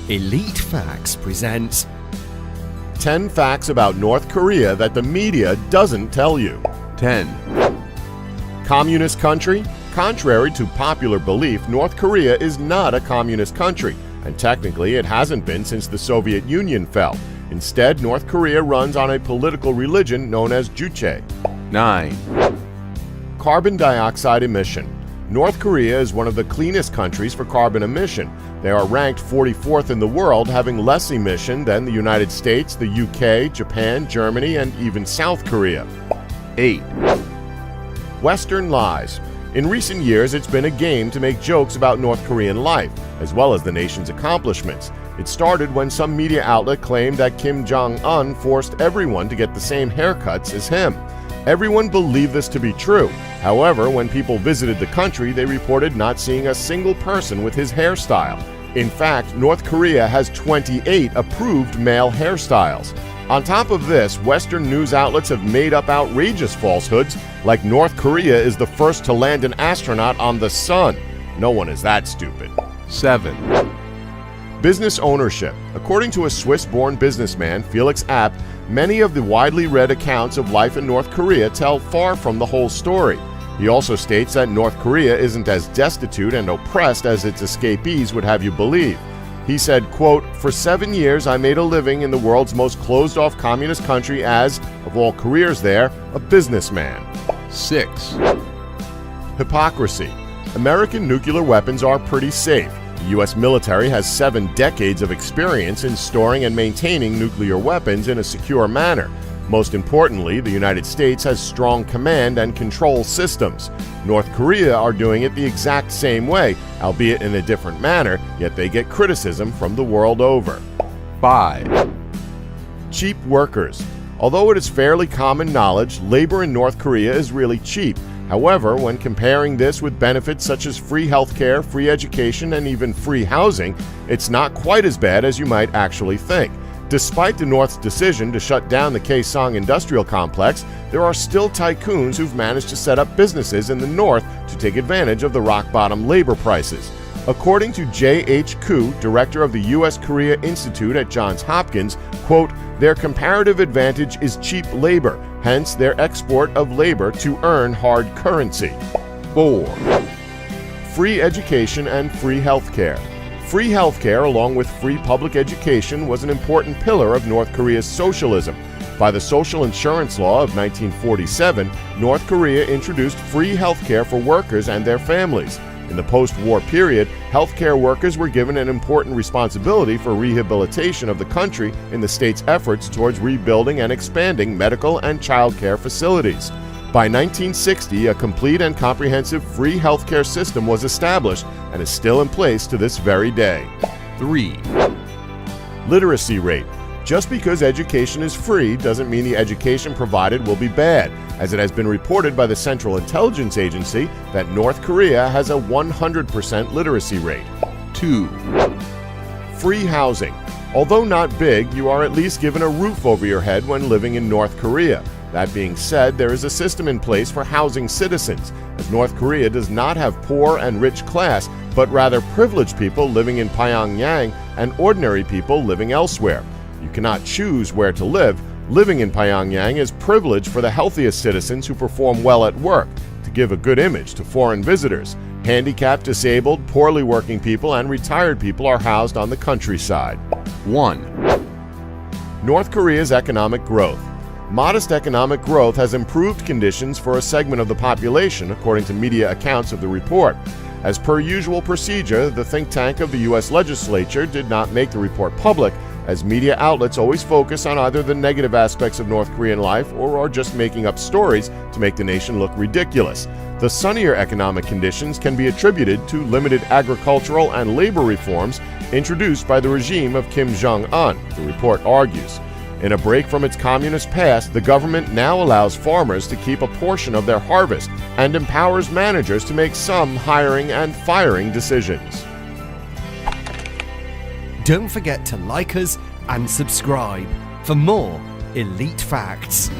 Elite Facts presents 10 facts about North Korea that the media doesn't tell you. 10. Communist country? Contrary to popular belief, North Korea is not a communist country, and technically it hasn't been since the Soviet Union fell. Instead, North Korea runs on a political religion known as Juche. 9. Carbon dioxide emission. North Korea is one of the cleanest countries for carbon emission. They are ranked 44th in the world, having less emission than the United States, the UK, Japan, Germany, and even South Korea. 8. Western lies. In recent years, it's been a game to make jokes about North Korean life, as well as the nation's accomplishments. It started when some media outlet claimed that Kim Jong-un forced everyone to get the same haircuts as him. Everyone believed this to be true. However, when people visited the country, they reported not seeing a single person with his hairstyle. In fact, North Korea has 28 approved male hairstyles. On top of this, Western news outlets have made up outrageous falsehoods, like North Korea is the first to land an astronaut on the sun. No one is that stupid. 7. Business ownership. According to a Swiss-born businessman, Felix Abt, many of the widely read accounts of life in North Korea tell far from the whole story. He also states that North Korea isn't as destitute and oppressed as its escapees would have you believe. He said, quote, "For 7 years I made a living in the world's most closed-off communist country as, of all careers there, a businessman." 6. Hypocrisy. American nuclear weapons are pretty safe. The U.S. military has 7 decades of experience in storing and maintaining nuclear weapons in a secure manner. Most importantly, the United States has strong command and control systems. North Korea are doing it the exact same way, albeit in a different manner, yet they get criticism from the world over. 5. Cheap workers. Although it is fairly common knowledge, labor in North Korea is really cheap. However, when comparing this with benefits such as free healthcare, free education, and even free housing, it's not quite as bad as you might actually think. Despite the North's decision to shut down the Kaesong industrial complex, there are still tycoons who've managed to set up businesses in the North to take advantage of the rock-bottom labor prices. According to J.H. Koo, director of the U.S.-Korea Institute at Johns Hopkins, quote, "Their comparative advantage is cheap labor, hence their export of labor to earn hard currency." 4. Free education and free healthcare. Free healthcare, along with free public education, was an important pillar of North Korea's socialism. By the Social Insurance Law of 1947, North Korea introduced free healthcare for workers and their families. In the post-war period, healthcare workers were given an important responsibility for rehabilitation of the country in the state's efforts towards rebuilding and expanding medical and child care facilities. By 1960, a complete and comprehensive free healthcare system was established and is still in place to this very day. 3. Literacy rate. Just because education is free doesn't mean the education provided will be bad, as it has been reported by the Central Intelligence Agency that North Korea has a 100% literacy rate. 2. Free housing. Although not big, you are at least given a roof over your head when living in North Korea. That being said, there is a system in place for housing citizens, as North Korea does not have poor and rich class, but rather privileged people living in Pyongyang and ordinary people living elsewhere. You cannot choose where to live. Living in Pyongyang is privilege for the healthiest citizens who perform well at work, to give a good image to foreign visitors. Handicapped, disabled, poorly working people, and retired people are housed on the countryside. 1. North Korea's economic growth. Modest economic growth has improved conditions for a segment of the population, according to media accounts of the report. As per usual procedure, the think tank of the U.S. legislature did not make the report public, as media outlets always focus on either the negative aspects of North Korean life or are just making up stories to make the nation look ridiculous. The sunnier economic conditions can be attributed to limited agricultural and labor reforms introduced by the regime of Kim Jong-un, the report argues. In a break from its communist past, the government now allows farmers to keep a portion of their harvest and empowers managers to make some hiring and firing decisions. Don't forget to like us and subscribe for more Elite Facts.